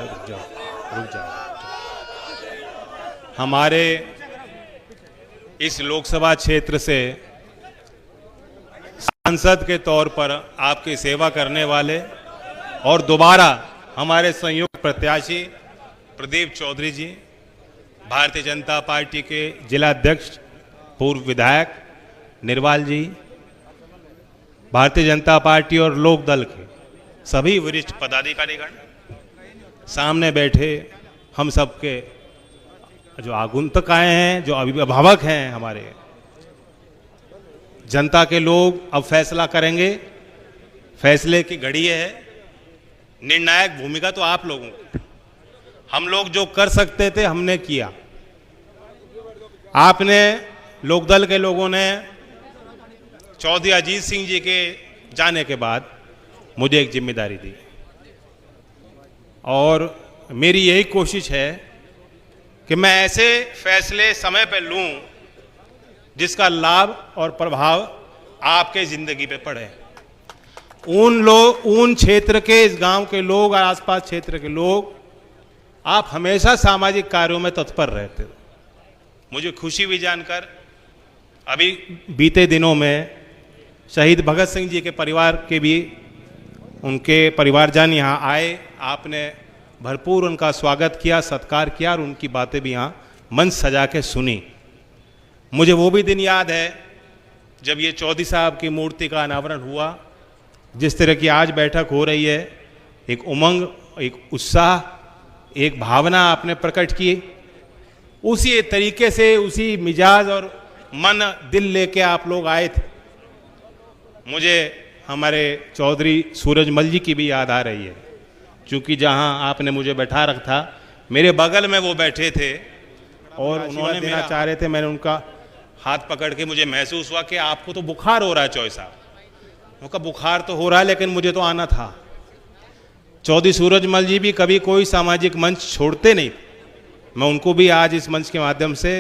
रुक जाओ, रुक जाओ। हमारे इस लोकसभा क्षेत्र से सांसद के तौर पर आपकी सेवा करने वाले और दोबारा हमारे संयुक्त प्रत्याशी प्रदीप चौधरी जी, भारतीय जनता पार्टी के जिला अध्यक्ष पूर्व विधायक निर्वाल जी, भारतीय जनता पार्टी और लोक दल के सभी वरिष्ठ पदाधिकारीगण, सामने बैठे हम सबके जो आगुंतक आए हैं, जो अभिभावक हैं, हमारे जनता के लोग अब फैसला करेंगे। फैसले की घड़ी है, निर्णायक भूमिका तो आप लोगों की। हम लोग जो कर सकते थे हमने किया। आपने, लोकदल के लोगों ने चौधरी अजीत सिंह जी के जाने के बाद मुझे एक जिम्मेदारी दी और मेरी यही कोशिश है कि मैं ऐसे फैसले समय पर लूं जिसका लाभ और प्रभाव आपके जिंदगी पे पड़े। उन क्षेत्र के, इस गांव के लोग और आसपास क्षेत्र के लोग, आप हमेशा सामाजिक कार्यों में तत्पर रहते हो। मुझे खुशी हुई जानकर अभी बीते दिनों में शहीद भगत सिंह जी के परिवार के भी, उनके परिवारजन यहाँ आए। आपने भरपूर उनका स्वागत किया, सत्कार किया और उनकी बातें भी यहाँ मंच सजा के सुनी। मुझे वो भी दिन याद है जब ये चौधरी साहब की मूर्ति का अनावरण हुआ। जिस तरह की आज बैठक हो रही है, एक उमंग, एक उत्साह, एक भावना आपने प्रकट की, उसी तरीके से, उसी मिजाज और मन दिल लेके आप लोग आए थे। मुझे हमारे चौधरी सूरजमल जी की भी याद आ रही है, क्योंकि जहां आपने मुझे बैठा रखा, मेरे बगल में वो बैठे थे और उन्होंने देना चाह रहे थे। मैंने उनका हाथ पकड़ के, मुझे महसूस हुआ कि आपको तो बुखार हो रहा है चौधरी साहब। उनका बुखार तो हो रहा है लेकिन मुझे तो आना था। चौधरी सूरजमल जी भी कभी कोई सामाजिक मंच छोड़ते नहीं। मैं उनको भी आज इस मंच के माध्यम से,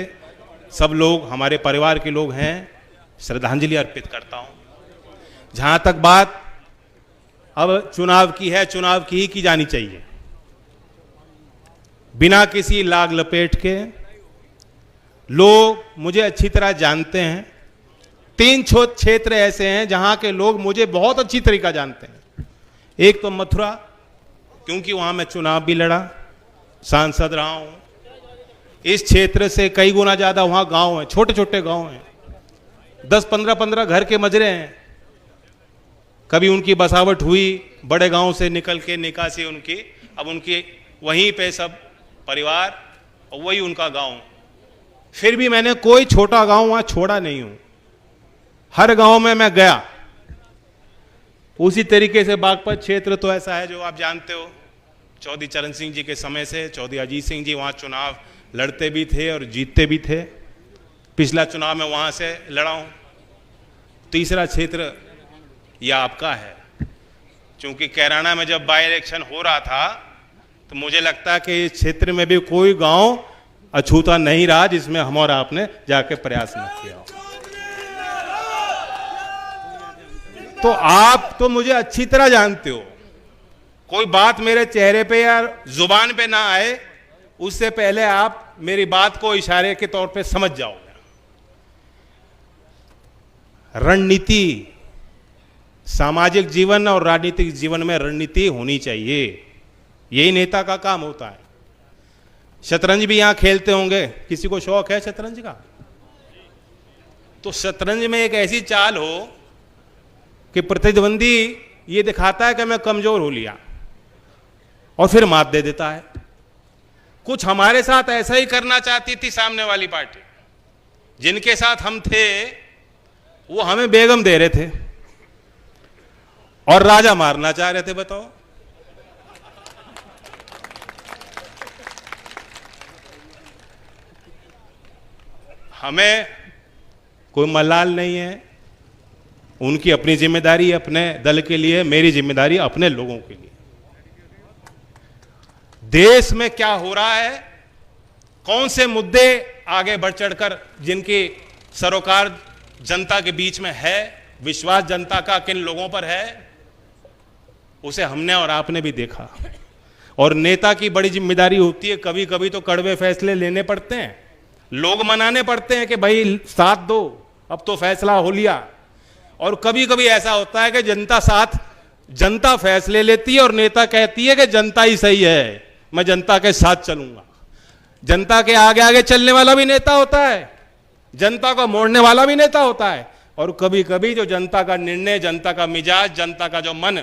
सब लोग हमारे परिवार के लोग हैं, श्रद्धांजलि अर्पित करता हूं। जहां तक बात अब चुनाव की है, चुनाव की जानी चाहिए, बिना किसी लाग लपेट के। लोग मुझे अच्छी तरह जानते हैं। 3 क्षेत्र ऐसे हैं जहां के लोग मुझे बहुत अच्छी तरीका जानते हैं। एक तो मथुरा, क्योंकि वहां मैं चुनाव भी लड़ा, सांसद रहा हूं। इस क्षेत्र से कई गुना ज्यादा वहां गांव हैं, छोटे छोटे गांव हैं, 10-15 घर के मजरे हैं। कभी उनकी बसावट हुई बड़े गांव से निकल के, निकासी उनकी, अब उनकी वहीं पे सब परिवार और वही उनका गांव। फिर भी मैंने कोई छोटा गांव वहां छोड़ा नहीं हूं, हर गांव में मैं गया। उसी तरीके से बागपत क्षेत्र तो ऐसा है जो आप जानते हो, चौधरी चरण सिंह जी के समय से चौधरी अजीत सिंह जी वहां चुनाव लड़ते भी थे और जीतते भी थे। पिछला चुनाव में वहां से लड़ा हूं। तीसरा क्षेत्र यह आपका है, क्योंकि कैराना में जब बाई इलेक्शन हो रहा था तो मुझे लगता कि इस क्षेत्र में भी कोई गांव अछूता नहीं रहा जिसमें हम और आपने जाके प्रयास न किया हो। तो आप तो मुझे अच्छी तरह जानते हो, कोई बात मेरे चेहरे पे या जुबान पे ना आए उससे पहले आप मेरी बात को इशारे के तौर पे समझ जाओगे। रणनीति, सामाजिक जीवन और राजनीतिक जीवन में रणनीति होनी चाहिए, यही नेता का काम होता है। शतरंज भी यहां खेलते होंगे, किसी को शौक है शतरंज का? तो शतरंज में एक ऐसी चाल हो कि प्रतिद्वंदी ये दिखाता है कि मैं कमजोर हो लिया और फिर मात दे देता है। कुछ हमारे साथ ऐसा ही करना चाहती थी सामने वाली पार्टी। जिनके साथ हम थे वो हमें बेगम दे रहे थे और राजा मारना चाह रहे थे। बताओ, हमें कोई मलाल नहीं है। उनकी अपनी जिम्मेदारी अपने दल के लिए, मेरी जिम्मेदारी अपने लोगों के लिए। देश में क्या हो रहा है, कौन से मुद्दे आगे बढ़ चढ़कर जिनकी सरोकार जनता के बीच में है, विश्वास जनता का किन लोगों पर है, उसे हमने और आपने भी देखा। और नेता की बड़ी जिम्मेदारी होती है, कभी कभी तो कड़वे फैसले लेने पड़ते हैं, लोग मनाने पड़ते हैं कि भाई साथ दो, अब तो फैसला हो लिया। और कभी कभी ऐसा होता है कि जनता फैसले लेती है और नेता कहती है कि जनता ही सही है, मैं जनता के साथ चलूंगा। जनता के आगे आगे चलने वाला भी नेता होता है, जनता को मोड़ने वाला भी नेता होता है, और कभी कभी जो जनता का निर्णय, जनता का मिजाज, जनता का जो मन,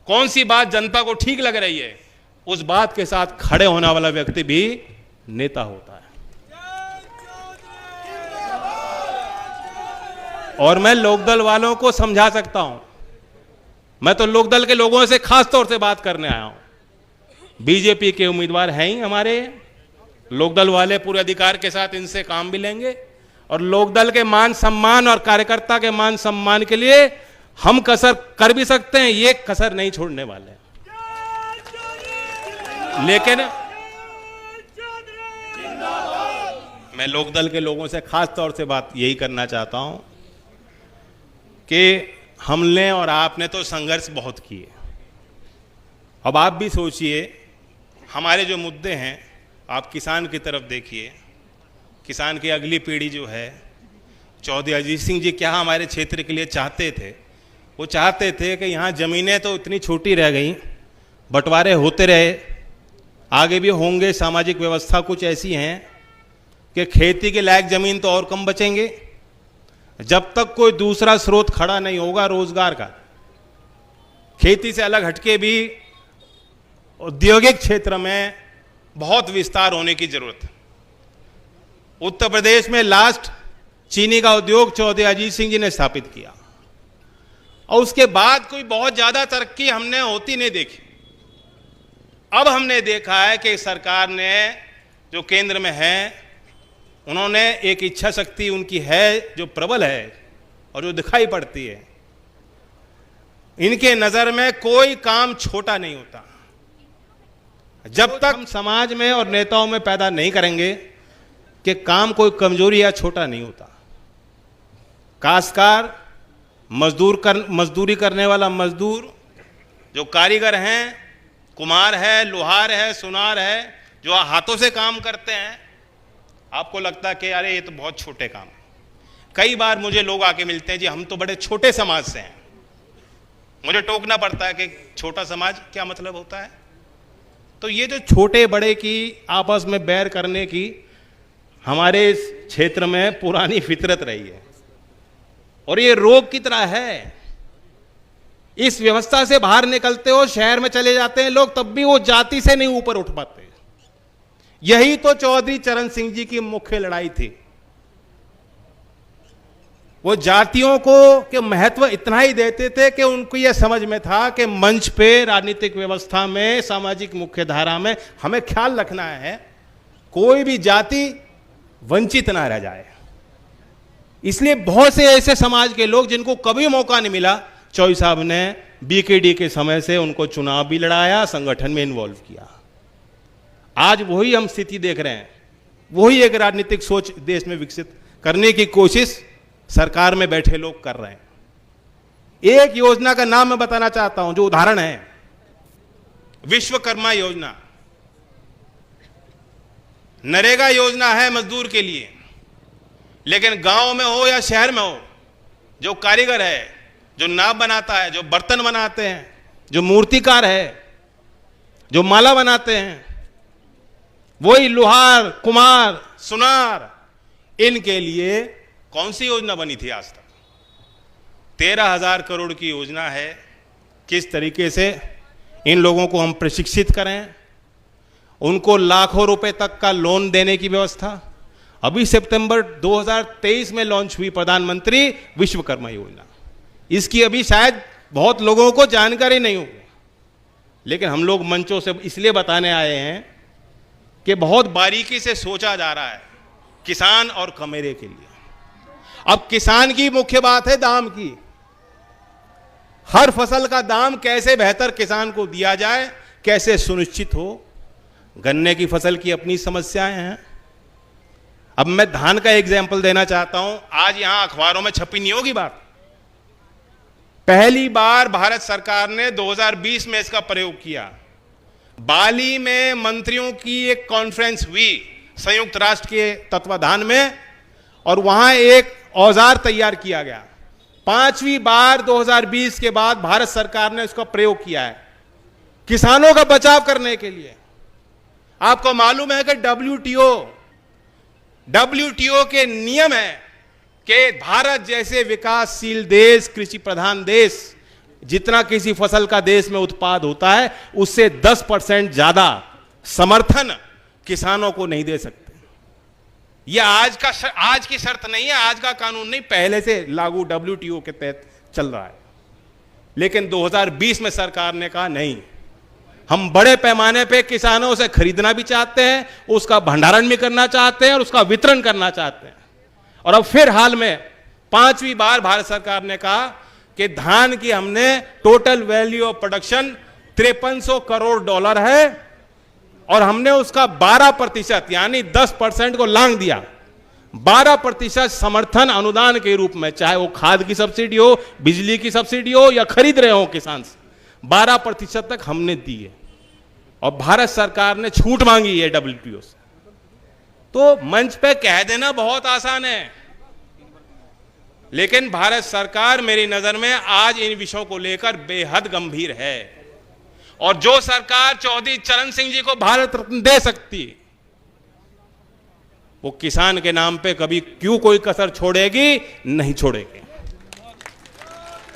कौन सी बात जनता को ठीक लग रही है, उस बात के साथ खड़े होने वाला व्यक्ति भी नेता होता है। और मैं लोकदल वालों को समझा सकता हूं, मैं तो लोकदल के लोगों से खास तौर से बात करने आया हूं। बीजेपी के उम्मीदवार हैं ही हमारे, लोकदल वाले पूरे अधिकार के साथ इनसे काम भी लेंगे, और लोकदल के मान सम्मान और कार्यकर्ता के मान सम्मान के लिए हम कसर कर भी सकते हैं, ये कसर नहीं छोड़ने वाले। लेकिन मैं लोकदल के लोगों से खास तौर से बात यही करना चाहता हूं कि हमने और आपने तो संघर्ष बहुत किए। अब आप भी सोचिए, हमारे जो मुद्दे हैं, आप किसान की तरफ देखिए, किसान की अगली पीढ़ी जो है, चौधरी अजीत सिंह जी क्या हमारे क्षेत्र के लिए चाहते थे? वो चाहते थे कि यहाँ ज़मीनें तो इतनी छोटी रह गई, बंटवारे होते रहे, आगे भी होंगे, सामाजिक व्यवस्था कुछ ऐसी हैं कि खेती के लायक ज़मीन तो और कम बचेंगे, जब तक कोई दूसरा स्रोत खड़ा नहीं होगा रोजगार का। खेती से अलग हटके भी औद्योगिक क्षेत्र में बहुत विस्तार होने की जरूरत है। उत्तर प्रदेश में लास्ट चीनी का उद्योग चौधरी अजीत सिंह जी ने स्थापित किया, और उसके बाद कोई बहुत ज्यादा तरक्की हमने होती नहीं देखी। अब हमने देखा है कि सरकार ने जो केंद्र में है, उन्होंने एक इच्छा शक्ति उनकी है जो प्रबल है और जो दिखाई पड़ती है। इनके नजर में कोई काम छोटा नहीं होता। जब तक हम समाज में और नेताओं में पैदा नहीं करेंगे कि काम कोई कमजोरी या छोटा नहीं होता। काश्तकार, मजदूरी करने वाला मजदूर, जो कारीगर हैं, कुम्हार है, लोहार है, सुनार है, जो हाथों से काम करते हैं, आपको लगता है कि अरे ये तो बहुत छोटे काम है। कई बार मुझे लोग आके मिलते हैं, जी हम तो बड़े छोटे समाज से हैं। मुझे टोकना पड़ता है कि छोटा समाज क्या मतलब होता है। तो ये जो छोटे बड़े की आपस में बैर करने की हमारे इस क्षेत्र में पुरानी फितरत रही है, और ये रोग की तरह है। इस व्यवस्था से बाहर निकलते हो, शहर में चले जाते हैं लोग, तब भी वो जाति से नहीं ऊपर उठ पाते। यही तो चौधरी चरण सिंह जी की मुख्य लड़ाई थी। वो जातियों को के महत्व इतना ही देते थे कि उनको यह समझ में था कि मंच पे, राजनीतिक व्यवस्था में, सामाजिक मुख्यधारा में हमें ख्याल रखना है, कोई भी जाति वंचित ना रह जाए। इसलिए बहुत से ऐसे समाज के लोग जिनको कभी मौका नहीं मिला, चौधरी साहब ने बीकेडी के समय से उनको चुनाव भी लड़ाया, संगठन में इन्वॉल्व किया। आज वही हम स्थिति देख रहे हैं, वही एक राजनीतिक सोच देश में विकसित करने की कोशिश सरकार में बैठे लोग कर रहे हैं। एक योजना का नाम मैं बताना चाहता हूं, जो उदाहरण है, विश्वकर्मा योजना। नरेगा योजना है मजदूर के लिए, लेकिन गांव में हो या शहर में हो, जो कारीगर है, जो नाव बनाता है, जो बर्तन बनाते हैं, जो मूर्तिकार है, जो माला बनाते हैं, वही लोहार, कुम्हार, सुनार, इनके लिए कौन सी योजना बनी थी आज तक? 13,000 करोड़ की योजना है। किस तरीके से इन लोगों को हम प्रशिक्षित करें, उनको लाखों रुपए तक का लोन देने की व्यवस्था। अभी सितंबर 2023 में लॉन्च हुई प्रधानमंत्री विश्वकर्मा योजना। इसकी अभी शायद बहुत लोगों को जानकारी नहीं होगी, लेकिन हम लोग मंचों से इसलिए बताने आए हैं कि बहुत बारीकी से सोचा जा रहा है किसान और कमेरे के लिए। अब किसान की मुख्य बात है दाम की। हर फसल का दाम कैसे बेहतर किसान को दिया जाए, कैसे सुनिश्चित हो। गन्ने की फसल की अपनी समस्याएं हैं। अब मैं धान का एग्जाम्पल देना चाहता हूं। आज यहां अखबारों में छपी नहीं होगी बात, पहली बार भारत सरकार ने 2020 में इसका प्रयोग किया। बाली में मंत्रियों की एक कॉन्फ्रेंस हुई संयुक्त राष्ट्र के तत्वाधान में, और वहां एक औजार तैयार किया गया। 5वीं बार 2020 के बाद भारत सरकार ने उसका प्रयोग किया है किसानों का बचाव करने के लिए। आपको मालूम है कि डब्ल्यूटीओ के नियम है कि भारत जैसे विकासशील देश, कृषि प्रधान देश, जितना किसी फसल का देश में उत्पाद होता है उससे 10% ज्यादा समर्थन किसानों को नहीं दे सकते। यह आज की शर्त नहीं है, आज का कानून नहीं, पहले से लागू डब्ल्यूटीओ के तहत चल रहा है। लेकिन 2020 में सरकार ने कहा नहीं, हम बड़े पैमाने पे किसानों से खरीदना भी चाहते हैं, उसका भंडारण भी करना चाहते हैं और उसका वितरण करना चाहते हैं। और अब फिर हाल में 5वीं बार भारत सरकार ने कहा कि धान की हमने total value of production $5300 crore है और हमने उसका 12% यानी 10% को लांग दिया। 12% समर्थन अनुदान के रूप में, चाहे वो खाद की सब्सिडी हो, बिजली की सब्सिडी हो या खरीद रहे हो किसान से, 12% तक हमने दिए। और भारत सरकार ने छूट मांगी है डब्ल्यूटीओ से। तो मंच पे कह देना बहुत आसान है, लेकिन भारत सरकार मेरी नजर में आज इन विषयों को लेकर बेहद गंभीर है। और जो सरकार चौधरी चरण सिंह जी को भारत रत्न दे सकती, वो किसान के नाम पे कभी क्यों कोई कसर छोड़ेगी? नहीं छोड़ेगी।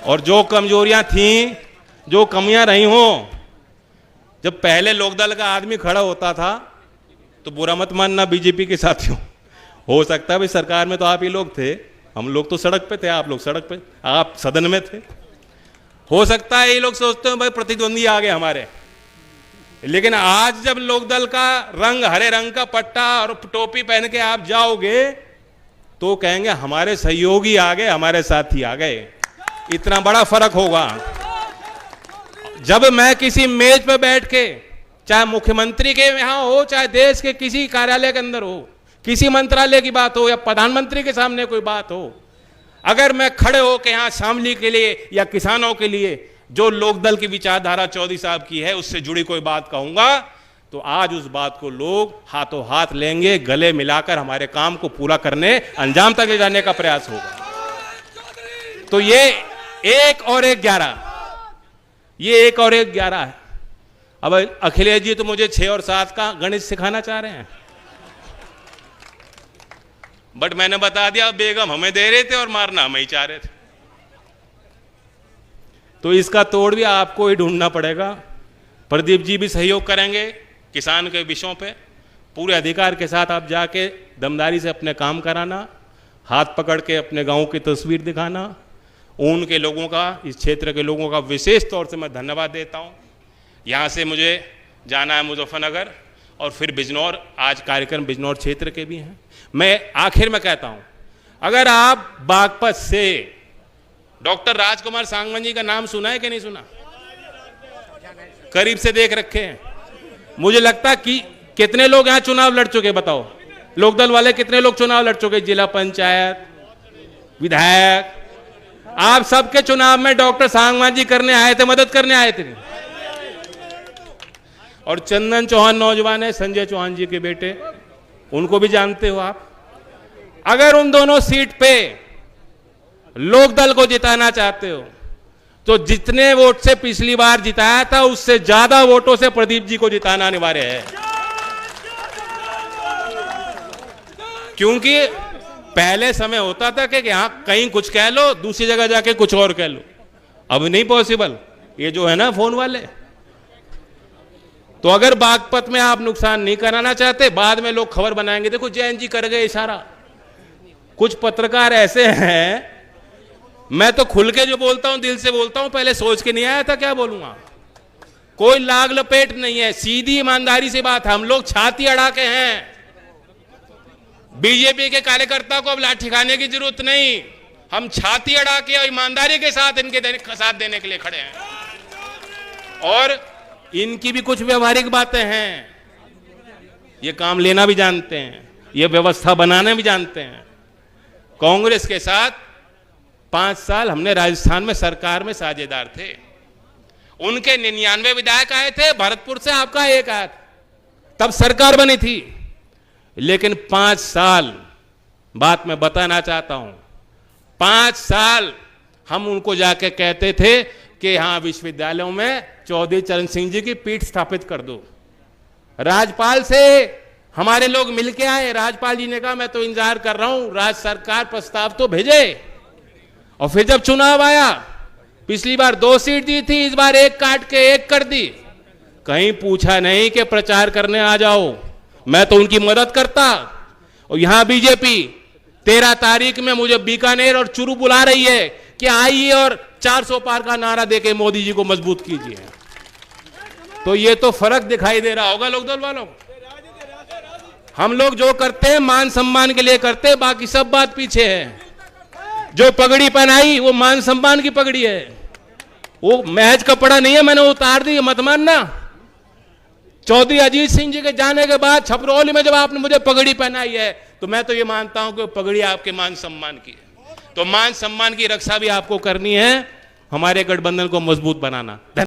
और जो कमजोरियां थीं, जो कमियां रही हों, जब पहले लोकदल का आदमी खड़ा होता था तो बुरा मत मानना बीजेपी के साथियों, हो सकता है भाई सरकार में तो आप ही लोग थे, हम लोग तो सड़क पे थे, आप लोग सड़क पे, आप सदन में थे। हो सकता है ये लोग सोचते हैं भाई प्रतिद्वंदी आ गए हमारे, लेकिन आज जब लोकदल का रंग हरे रंग का पट्टा और टोपी पहन के आप जाओगे तो कहेंगे हमारे सहयोगी आ गए, हमारे साथी आ गए। इतना बड़ा फर्क होगा। जब मैं किसी मेज पे बैठ के, चाहे मुख्यमंत्री के यहां हो, चाहे देश के किसी कार्यालय के अंदर हो, किसी मंत्रालय की बात हो या प्रधानमंत्री के सामने कोई बात हो, अगर मैं खड़े हो के यहां शामली के लिए या किसानों के लिए जो लोकदल की विचारधारा चौधरी साहब की है उससे जुड़ी कोई बात कहूंगा, तो आज उस बात को लोग हाथों हाथ लेंगे, गले मिलाकर हमारे काम को पूरा करने, अंजाम तक ले जाने का प्रयास होगा। तो ये 1 और 1 11, ये 1 और 1 11 है। अब अखिलेश जी तो मुझे 6 और 7 का गणित सिखाना चाह रहे हैं, बट मैंने बता दिया बेगम हमें दे रहे थे और मारना हमें ही चाह रहे थे। तो इसका तोड़ भी आपको ही ढूंढना पड़ेगा। प्रदीप जी भी सहयोग करेंगे किसान के विषयों पे, पूरे अधिकार के साथ आप जाके दमदारी से अपने काम कराना, हाथ पकड़ के अपने गांव की तस्वीर दिखाना। ऊन के लोगों का, इस क्षेत्र के लोगों का विशेष तौर से मैं धन्यवाद देता हूं। यहाँ से मुझे जाना है मुजफ्फरनगर और फिर बिजनौर, आज कार्यक्रम बिजनौर क्षेत्र के भी हैं। मैं आखिर में कहता हूं, अगर आप बागपत से डॉक्टर राजकुमार सांगवान जी का नाम सुना है कि नहीं सुना? करीब से देख रखे हैं। मुझे लगता है कि कितने लोग यहां चुनाव लड़ चुके, बताओ लोकदल वाले कितने लोग चुनाव लड़ चुके? जिला पंचायत, विधायक, आप सबके चुनाव में डॉक्टर सांगवान जी करने आए थे, मदद करने आए थे। और चंदन चौहान नौजवान है, संजय चौहान जी के बेटे, उनको भी जानते हो आप। अगर उन दोनों सीट पे लोकदल को जिताना चाहते हो तो जितने वोट से पिछली बार जिताया था उससे ज्यादा वोटों से प्रदीप जी को जिताना अनिवार्य है। क्योंकि पहले समय होता था कि यहां कहीं कुछ कह लो, दूसरी जगह जाके कुछ और कह लो, अब नहीं पॉसिबल। ये जो है ना फोन वाले, तो अगर बागपत में आप नुकसान नहीं कराना चाहते, बाद में लोग खबर बनाएंगे देखो जयंत जी कर गए इशारा। कुछ पत्रकार ऐसे हैं, मैं तो खुल के जो बोलता हूं दिल से बोलता हूं, पहले सोच के नहीं आया था क्या बोलूंगा। कोई लाग लपेट नहीं है, सीधी ईमानदारी से बात है। हम लोग छाती अड़ा के हैं। बीजेपी के कार्यकर्ता को अब लाठी खाने की जरूरत नहीं, हम छाती अड़ा के और ईमानदारी के साथ इनके साथ देने के लिए खड़े हैं। और इनकी भी कुछ व्यवहारिक बातें हैं, ये काम लेना भी जानते हैं, ये व्यवस्था बनाना भी जानते हैं। कांग्रेस के साथ 5 साल हमने राजस्थान में सरकार में साझेदार थे उनके 99 विधायक आए थे, भरतपुर से आपका एक आया था, तब सरकार बनी थी। लेकिन 5 साल बात मैं बताना चाहता हूं, 5 साल हम उनको जाके कहते थे कि हाँ विश्वविद्यालयों में चौधरी चरण सिंह जी की पीठ स्थापित कर दो। राज्यपाल से हमारे लोग मिलके आए, राज्यपाल जी ने कहा मैं तो इंतजार कर रहा हूं, राज्य सरकार प्रस्ताव तो भेजे। और फिर जब चुनाव आया, पिछली बार 2 सीट दी थी, इस बार 1 काट के 1 कर दी। कहीं पूछा नहीं कि प्रचार करने आ जाओ, मैं तो उनकी मदद करता। और यहां बीजेपी 13 तारीख में मुझे बीकानेर और चुरू बुला रही है कि आइए और 400 पार का नारा देके मोदी जी को मजबूत कीजिए। तो ये तो फर्क दिखाई दे रहा होगा लोकदल वालों को। हम लोग जो करते हैं मान सम्मान के लिए करते हैं, बाकी सब बात पीछे है। जो पगड़ी पहनाई वो मान सम्मान की पगड़ी है, वो महज कपड़ा नहीं है, मैंने उतार दी, मत मानना। चौधरी अजीत सिंह जी के जाने के बाद छपरौली में जब आपने मुझे पगड़ी पहनाई है, तो मैं तो ये मानता हूं कि पगड़ी आपके मान सम्मान की है। तो मान सम्मान की रक्षा भी आपको करनी है, हमारे गठबंधन को मजबूत बनाना।